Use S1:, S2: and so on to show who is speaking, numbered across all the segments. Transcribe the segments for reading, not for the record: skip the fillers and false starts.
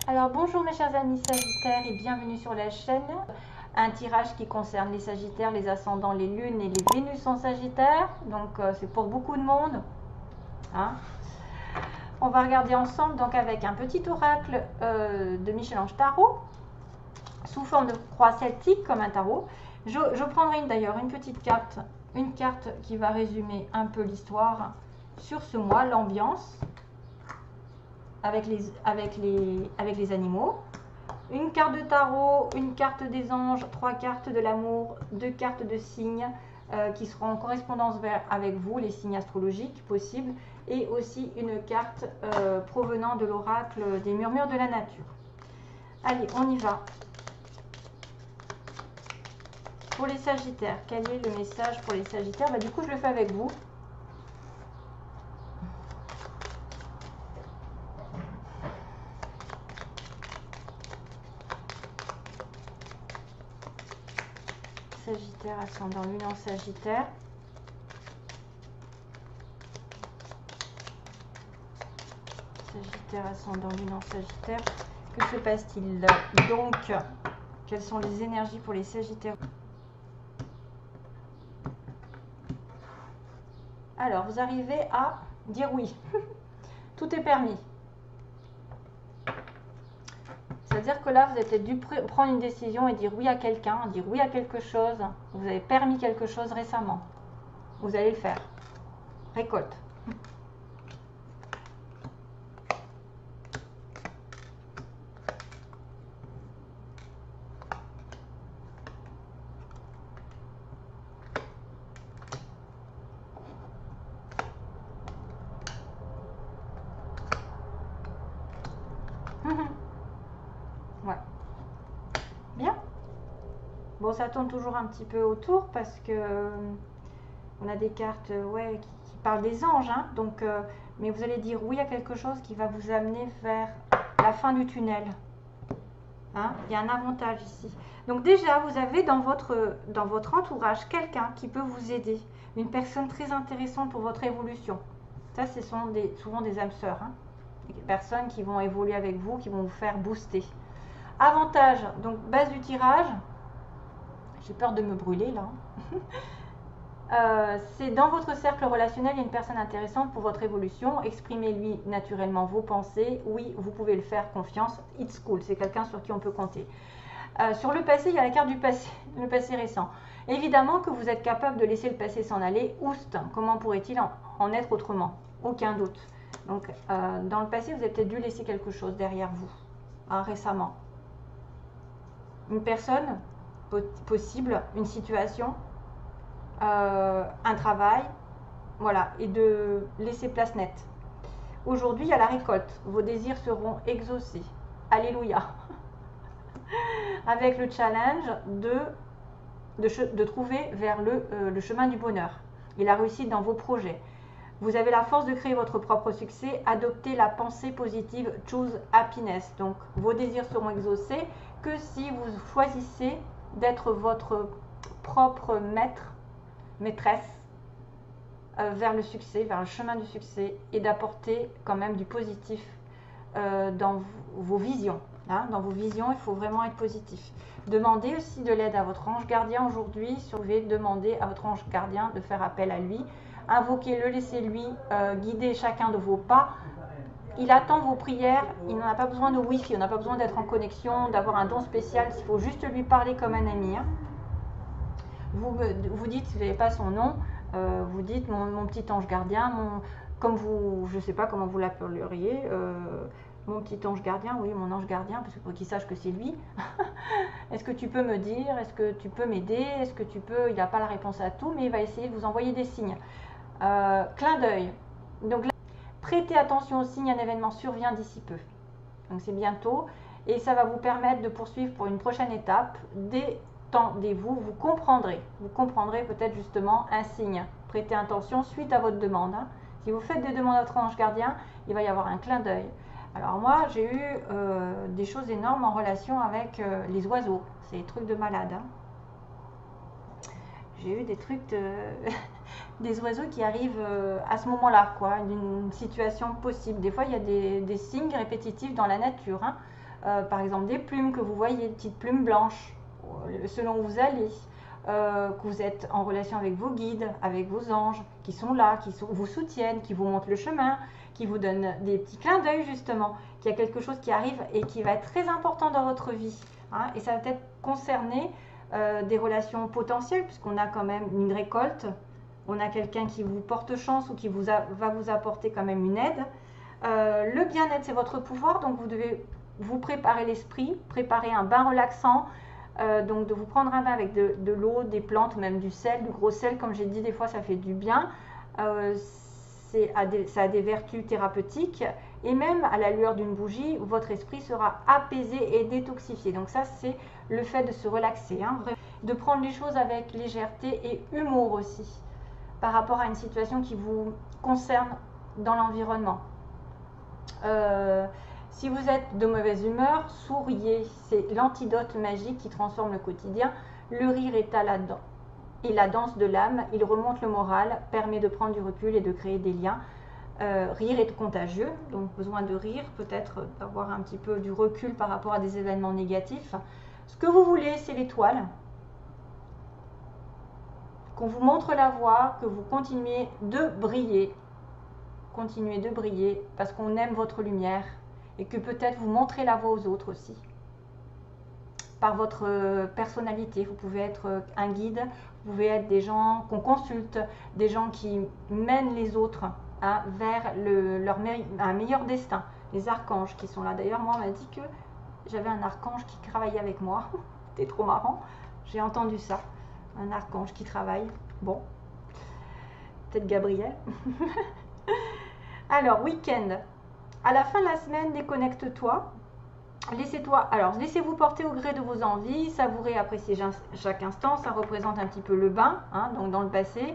S1: Alors bonjour mes chers amis Sagittaires et bienvenue sur la chaîne. Un tirage qui concerne les Sagittaires, les ascendants, les lunes et les Vénus en Sagittaire. Donc c'est pour beaucoup de monde. Hein. On va regarder ensemble donc avec un petit oracle de Michel-Ange Tarot sous forme de croix celtique comme un tarot. Je prendrai d'ailleurs une petite carte, une carte qui va résumer un peu l'histoire sur ce mois, l'ambiance. Avec les animaux, une carte de tarot, une carte des anges, 3 cartes de l'amour, 2 cartes de signes qui seront en correspondance avec vous, les signes astrologiques possibles, et aussi une carte provenant de l'oracle des murmures de la nature. Allez, on y va. Pour les Sagittaires, quel est le message pour les Sagittaires? Du coup, je le fais avec vous. Sagittaire, ascendant lune en Sagittaire. Sagittaire, ascendant lune en Sagittaire. Que se passe-t-il donc? Quelles sont les énergies pour les Sagittaires? Alors, vous arrivez à dire oui. Tout est permis. C'est-à-dire que là, vous avez peut-être dû prendre une décision et dire oui à quelqu'un, dire oui à quelque chose. Vous avez permis quelque chose récemment. Vous allez le faire. Récolte. Ouais. Bien. Bon, ça tourne toujours un petit peu autour parce que on a des cartes ouais, qui parlent des anges. Hein, donc, mais vous allez dire oui à quelque chose qui va vous amener vers la fin du tunnel. Hein, il y a un avantage ici. Donc déjà, vous avez dans votre entourage quelqu'un qui peut vous aider. Une personne très intéressante pour votre évolution. Ça, ce sont souvent des âmes sœurs. Hein, des personnes qui vont évoluer avec vous, qui vont vous faire booster. Avantage, donc base du tirage. J'ai peur de me brûler là. C'est dans votre cercle relationnel, il y a une personne intéressante pour votre évolution. Exprimez-lui naturellement vos pensées. Oui, vous pouvez le faire, confiance. It's cool, c'est quelqu'un sur qui on peut compter. Sur le passé, il y a la carte du passé, le passé récent. Évidemment que vous êtes capable de laisser le passé s'en aller. Oust, comment pourrait-il en être autrement? Aucun doute. Donc, dans le passé, vous avez peut-être dû laisser quelque chose derrière vous, hein, récemment. Une personne possible, une situation, un travail, voilà, et de laisser place nette. Aujourd'hui, il y a la récolte. Vos désirs seront exaucés. Alléluia. Avec le challenge de trouver vers le chemin du bonheur et la réussite dans vos projets. Vous avez la force de créer votre propre succès. Adoptez la pensée positive. Choose happiness. Donc, vos désirs seront exaucés que si vous choisissez d'être votre propre maîtresse vers le succès, vers le chemin du succès et d'apporter quand même du positif dans vos visions. Hein. Dans vos visions, il faut vraiment être positif. Demandez aussi de l'aide à votre ange gardien aujourd'hui. Si vous pouvez demander à votre ange gardien de faire appel à lui. Invoquez-le, laissez-lui guider chacun de vos pas. Il attend vos prières, il n'en a pas besoin de wifi, on n'a pas besoin d'être en connexion, d'avoir un don spécial, il faut juste lui parler comme un ami. Hein. Vous dites, si vous n'avez pas son nom, vous dites mon petit ange gardien, comme vous, je ne sais pas comment vous l'appelleriez, mon petit ange gardien, oui, mon ange gardien, parce que pour qu'il sache que c'est lui. Est-ce que tu peux me dire, est-ce que tu peux m'aider, est-ce que tu peux, il n'a pas la réponse à tout, mais il va essayer de vous envoyer des signes. Clin d'œil. Donc là, prêtez attention aux signes, un événement survient d'ici peu. Donc c'est bientôt, et ça va vous permettre de poursuivre pour une prochaine étape. Détendez-vous, vous comprendrez peut-être justement un signe. Prêtez attention suite à votre demande. Hein. Si vous faites des demandes à votre ange gardien, il va y avoir un clin d'œil. Alors moi, j'ai eu des choses énormes en relation avec les oiseaux. C'est des trucs de malade. Hein. J'ai eu des trucs des oiseaux qui arrivent à ce moment-là, quoi, d'une situation possible. Des fois, il y a des signes répétitifs dans la nature. Hein. par exemple des plumes que vous voyez, des petites plumes blanches, selon où vous allez, que vous êtes en relation avec vos guides, avec vos anges, qui sont là, vous soutiennent, qui vous montrent le chemin, qui vous donnent des petits clins d'œil justement, qu'il y a quelque chose qui arrive et qui va être très important dans votre vie. Hein, et ça va peut-être concerner des relations potentielles, puisqu'on a quand même une récolte, on a quelqu'un qui vous porte chance ou qui va vous apporter quand même une aide. Le bien-être, c'est votre pouvoir, donc vous devez vous préparer l'esprit, préparer un bain relaxant, donc de vous prendre un bain avec de l'eau, des plantes, ou même du sel, du gros sel, comme j'ai dit, des fois ça fait du bien. Ça a des vertus thérapeutiques, et même à la lueur d'une bougie, votre esprit sera apaisé et détoxifié. Donc ça, c'est le fait de se relaxer, hein, de prendre les choses avec légèreté et humour aussi, par rapport à une situation qui vous concerne dans l'environnement. Si vous êtes de mauvaise humeur, souriez, c'est l'antidote magique qui transforme le quotidien. Le rire est à la dent. Et la danse de l'âme, il remonte le moral, permet de prendre du recul et de créer des liens. Rire est contagieux, donc besoin de rire, peut-être d'avoir un petit peu du recul par rapport à des événements négatifs. Ce que vous voulez, c'est l'étoile. Qu'on vous montre la voie, que vous continuez de briller. Continuez de briller parce qu'on aime votre lumière et que peut-être vous montrez la voie aux autres aussi. Par votre personnalité, vous pouvez être un guide, vous pouvez être des gens qu'on consulte, des gens qui mènent les autres vers un meilleur destin. Les archanges qui sont là. D'ailleurs, moi, on m'a dit que j'avais un archange qui travaillait avec moi. C'était trop marrant. J'ai entendu ça. Un archange qui travaille. Bon, peut-être Gabriel. Alors, week-end. À la fin de la semaine, déconnecte-toi. Laissez-vous porter au gré de vos envies, savourez, appréciez chaque instant. Ça représente un petit peu le bain, hein, donc dans le passé.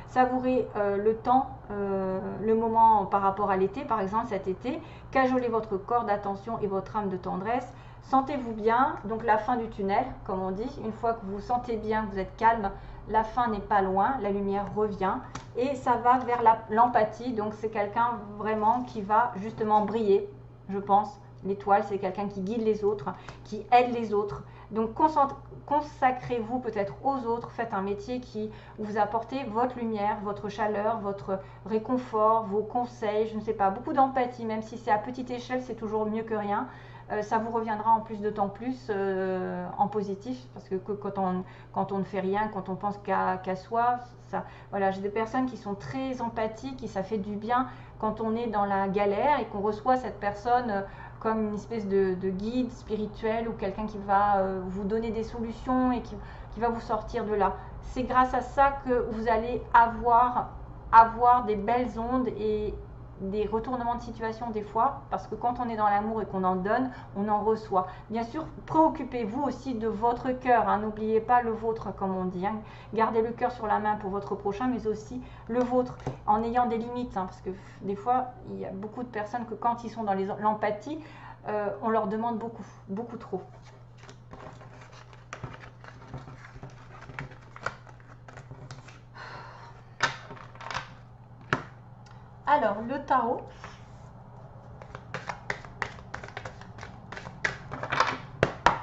S1: Savourez le temps, le moment par rapport à l'été, par exemple cet été. Cajolez votre corps d'attention et votre âme de tendresse. Sentez-vous bien, donc la fin du tunnel, comme on dit. Une fois que vous vous sentez bien, que vous êtes calme, la fin n'est pas loin, la lumière revient. Et ça va vers l'empathie, donc c'est quelqu'un vraiment qui va justement briller, je pense. L'étoile, c'est quelqu'un qui guide les autres, qui aide les autres. Donc consacrez-vous peut-être aux autres, faites un métier où vous apportez votre lumière, votre chaleur, votre réconfort, vos conseils, je ne sais pas, beaucoup d'empathie, même si c'est à petite échelle, c'est toujours mieux que rien. Ça vous reviendra en plus de temps plus en positif, parce que quand on ne fait rien, quand on pense qu'à soi, voilà, j'ai des personnes qui sont très empathiques et ça fait du bien quand on est dans la galère et qu'on reçoit cette personne comme une espèce de guide spirituel ou quelqu'un qui va vous donner des solutions et qui va vous sortir de là. C'est grâce à ça que vous allez avoir des belles ondes et des retournements de situation des fois, parce que quand on est dans l'amour et qu'on en donne, on en reçoit. Bien sûr, préoccupez-vous aussi de votre cœur, hein, n'oubliez pas le vôtre comme on dit, hein. Gardez le cœur sur la main pour votre prochain, mais aussi le vôtre, en ayant des limites, hein, parce que des fois, il y a beaucoup de personnes que quand ils sont dans l'empathie, on leur demande beaucoup, beaucoup trop. Alors, le tarot.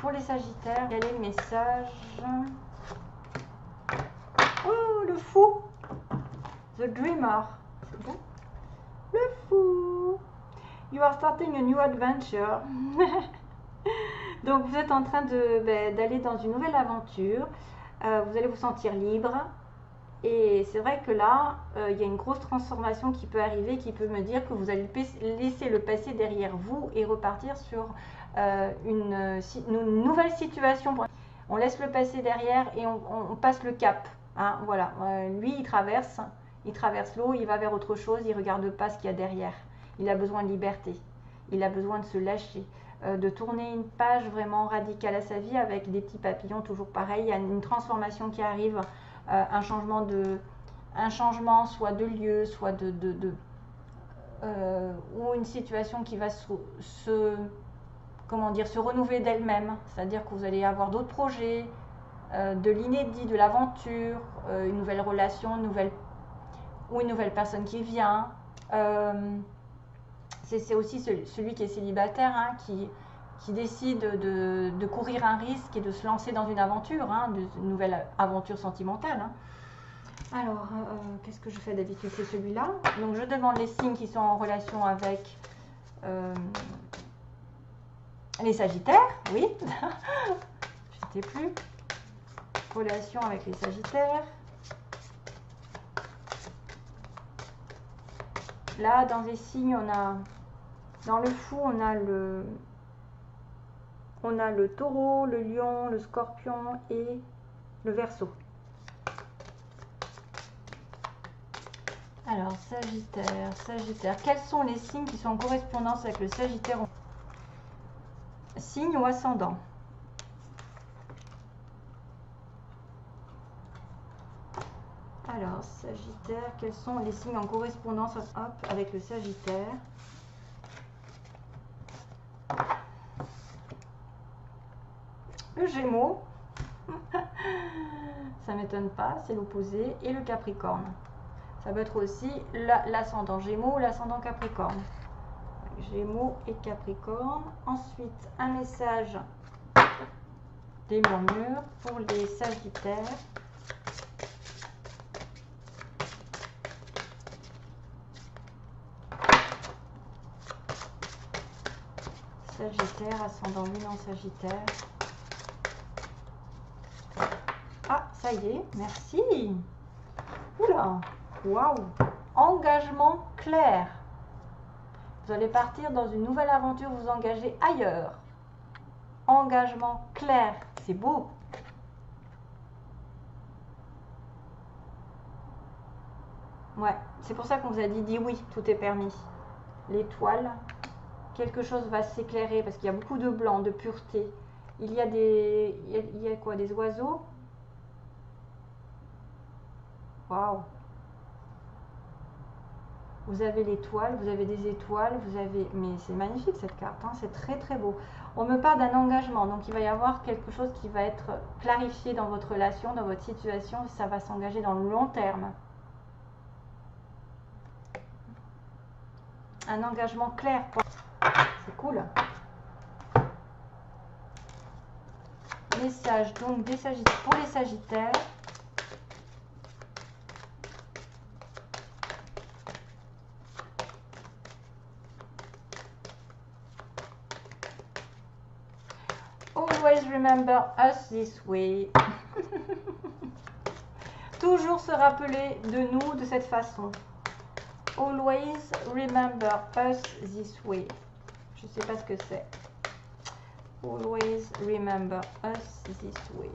S1: Pour les Sagittaires, quel est le message? Oh, le fou! The Dreamer. C'est bon? Le fou! You are starting a new adventure. Donc, vous êtes en train d'aller dans une nouvelle aventure. Vous allez vous sentir libre. Et c'est vrai que là, il y a une grosse transformation qui peut arriver, qui peut me dire que vous allez laisser le passé derrière vous et repartir sur une nouvelle situation. On laisse le passé derrière et on passe le cap. Hein, voilà. Lui, il traverse l'eau, il va vers autre chose, il ne regarde pas ce qu'il y a derrière. Il a besoin de liberté, il a besoin de se lâcher, de tourner une page vraiment radicale à sa vie avec des petits papillons, toujours pareil. Il y a une transformation qui arrive. Un changement soit de lieu, soit ou une situation qui va se renouveler d'elle-même. C'est-à-dire que vous allez avoir d'autres projets, de l'inédit, de l'aventure, une nouvelle relation, une nouvelle personne qui vient. C'est aussi celui qui est célibataire, hein, qui décide de courir un risque et de se lancer dans une aventure, hein, une nouvelle aventure sentimentale. Hein. Alors, qu'est-ce que je fais d'habitude? C'est celui-là. Donc, je demande les signes qui sont en relation avec les Sagittaires. Oui, je ne sais plus. Relation avec les Sagittaires. Là, dans les signes, on a, dans le fou, on a le taureau, le lion, le scorpion et le verseau. Alors, Sagittaire. Quels sont les signes qui sont en correspondance avec le Sagittaire? Signe ou ascendant? Alors, Sagittaire, quels sont les signes en correspondance avec le Sagittaire? Le Gémeaux, ça ne m'étonne pas, c'est l'opposé, et le Capricorne. Ça peut être aussi l'ascendant Gémeaux ou l'ascendant Capricorne. Gémeaux et Capricorne. Ensuite, un message des murmures pour les Sagittaires. Sagittaire, ascendant Lion, Sagittaire. Ah, ça y est, merci. Oula, waouh. Engagement clair. Vous allez partir dans une nouvelle aventure, vous engager ailleurs. Engagement clair, c'est beau. Ouais, c'est pour ça qu'on vous a dit oui, tout est permis. L'étoile. Quelque chose va s'éclairer parce qu'il y a beaucoup de blanc, de pureté. Il y a quoi? Des oiseaux? Waouh! Vous avez l'étoile, vous avez des étoiles, vous avez... Mais c'est magnifique cette carte, hein, c'est très très beau. On me parle d'un engagement, donc il va y avoir quelque chose qui va être clarifié dans votre relation, dans votre situation, ça va s'engager dans le long terme. Un engagement clair. C'est cool. Message donc des Sagittaires, pour les Sagittaires. Always remember us this way. Toujours se rappeler de nous de cette façon. Always remember us this way. Je ne sais pas ce que c'est. Always remember us this way.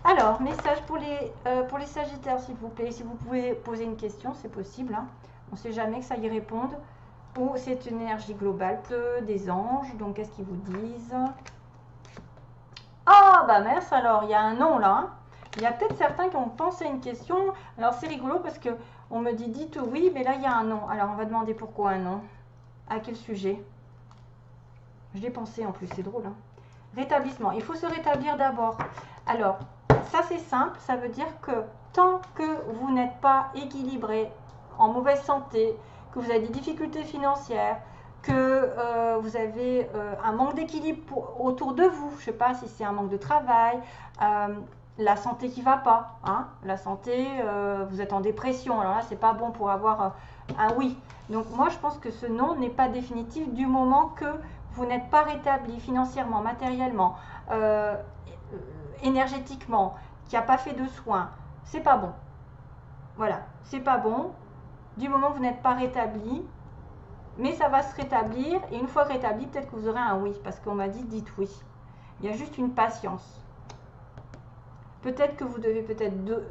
S1: Alors, message pour les Sagittaires, s'il vous plaît. Si vous pouvez poser une question, c'est possible. Hein. On ne sait jamais que ça y réponde. Ou c'est une énergie globale des anges. Donc, qu'est-ce qu'ils vous disent? Ah, bah mince, alors, il y a un nom là. Hein. Il y a peut-être certains qui ont pensé à une question. Alors, c'est rigolo parce que on me dit dites oui, mais là, il y a un non. Alors, on va demander pourquoi un non. À quel sujet? Je l'ai pensé en plus, c'est drôle. Hein. Rétablissement. Il faut se rétablir d'abord. Alors, ça, c'est simple. Ça veut dire que tant que vous n'êtes pas équilibré, en mauvaise santé, que vous avez des difficultés financières, que vous avez un manque d'équilibre autour de vous, je ne sais pas si c'est un manque de travail, la santé qui ne va pas, hein, la santé, vous êtes en dépression, alors là, c'est pas bon pour avoir un oui. Donc, moi, je pense que ce non n'est pas définitif du moment que vous n'êtes pas rétabli financièrement, matériellement, énergétiquement, qui n'a pas fait de soins. C'est pas bon. Voilà, c'est pas bon. Du moment que vous n'êtes pas rétabli, mais ça va se rétablir. Et une fois rétabli, peut-être que vous aurez un oui, parce qu'on m'a dit dites oui. Il y a juste une patience. Peut-être que vous devez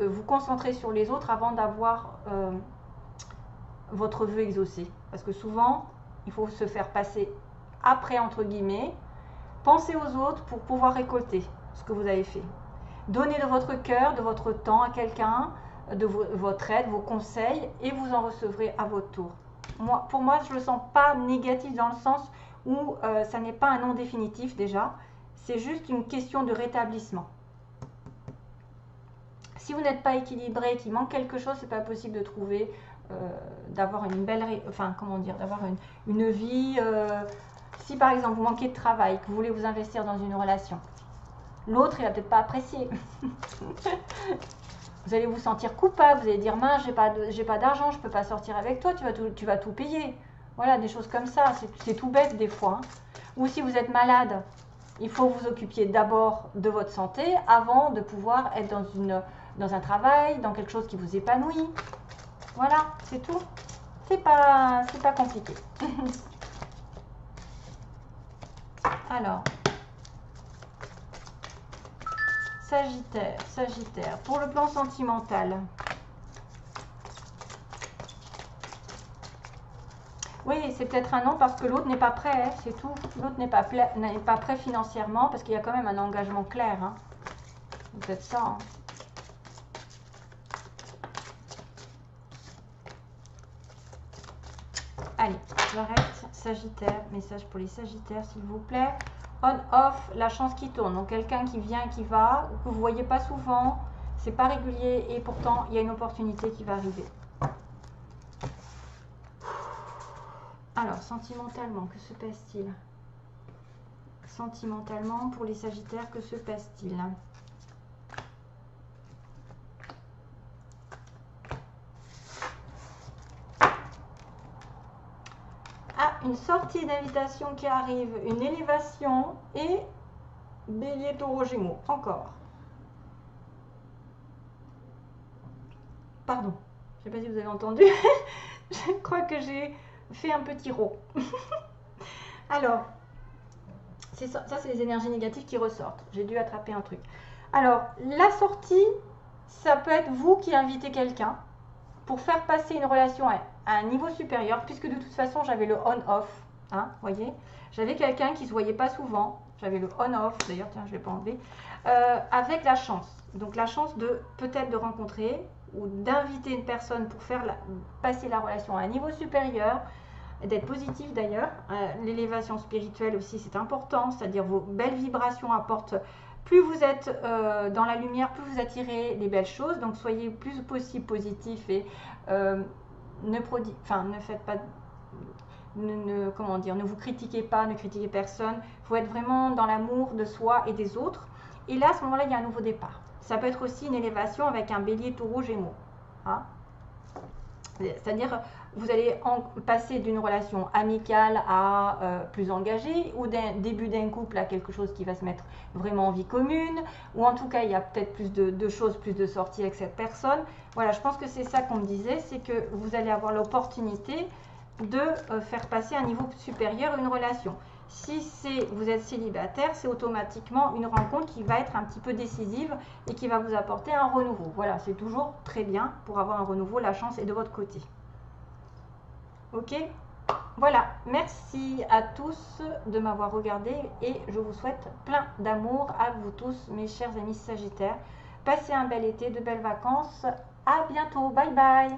S1: vous concentrer sur les autres avant d'avoir votre vœu exaucé. Parce que souvent, il faut se faire passer après, entre guillemets. Pensez aux autres pour pouvoir récolter ce que vous avez fait. Donnez de votre cœur, de votre temps à quelqu'un, de votre aide, vos conseils, et vous en recevrez à votre tour. Pour moi, je ne le sens pas négatif dans le sens où ça n'est pas un non définitif déjà. C'est juste une question de rétablissement. Si vous n'êtes pas équilibré, qu'il manque quelque chose, c'est pas possible de trouver d'avoir une belle, enfin comment dire, d'avoir une vie. Si par exemple vous manquez de travail, que vous voulez vous investir dans une relation, l'autre il va peut-être pas apprécier. Vous allez vous sentir coupable, vous allez dire mince, j'ai pas d'argent, je peux pas sortir avec toi, tu vas tout payer. Voilà, des choses comme ça, c'est tout bête des fois. Hein. Ou si vous êtes malade, il faut vous occupiez d'abord de votre santé avant de pouvoir être dans un travail, dans quelque chose qui vous épanouit. Voilà, c'est tout. C'est pas compliqué. Alors, Sagittaire, pour le plan sentimental. Oui, c'est peut-être un non parce que l'autre n'est pas prêt, hein, c'est tout. L'autre n'est pas prêt financièrement parce qu'il y a quand même un engagement clair. Hein. C'est peut-être ça. Hein. Allez, j'arrête. Sagittaire, message pour les Sagittaires s'il vous plaît. On-off, la chance qui tourne. Donc quelqu'un qui vient et qui va, que vous ne voyez pas souvent, c'est pas régulier et pourtant il y a une opportunité qui va arriver. Alors, sentimentalement, que se passe-t-il? Sentimentalement, pour les Sagittaires, que se passe-t-il? Ah, une sortie d'invitation qui arrive, une élévation et Bélier, Taureau, Gémeaux. Encore. Pardon, je ne sais pas si vous avez entendu. Je crois que j'ai fait un petit rot. Alors, ça c'est les énergies négatives qui ressortent. J'ai dû attraper un truc. Alors, la sortie, ça peut être vous qui invitez quelqu'un pour faire passer une relation à un niveau supérieur, puisque de toute façon, j'avais le on-off. Hein, voyez, j'avais quelqu'un qui ne se voyait pas souvent. J'avais le on-off, d'ailleurs, tiens, je ne l'ai pas enlevé, avec la chance. Donc, la chance de peut-être de rencontrer ou d'inviter une personne pour faire passer la relation à un niveau supérieur, d'être positif d'ailleurs. L'élévation spirituelle aussi, c'est important, c'est-à-dire vos belles vibrations apportent, plus vous êtes dans la lumière, plus vous attirez les belles choses, donc soyez plus possible positif et ne faites pas, comment dire, ne vous critiquez pas, ne critiquez personne, il faut être vraiment dans l'amour de soi et des autres, et là à ce moment-là il y a un nouveau départ. Ça peut être aussi une élévation avec un Bélier, Taureau, Gémeaux. Hein, c'est-à-dire, vous allez passer d'une relation amicale à plus engagée, ou d'un début d'un couple à quelque chose qui va se mettre vraiment en vie commune, ou en tout cas, il y a peut-être plus de choses, plus de sorties avec cette personne. Voilà, je pense que c'est ça qu'on me disait, c'est que vous allez avoir l'opportunité de faire passer à un niveau supérieur une relation. Si vous êtes célibataire, c'est automatiquement une rencontre qui va être un petit peu décisive et qui va vous apporter un renouveau. Voilà, c'est toujours très bien pour avoir un renouveau, la chance est de votre côté. Ok? Voilà, merci à tous de m'avoir regardé et je vous souhaite plein d'amour à vous tous, mes chers amis Sagittaires. Passez un bel été, de belles vacances. À bientôt, bye bye!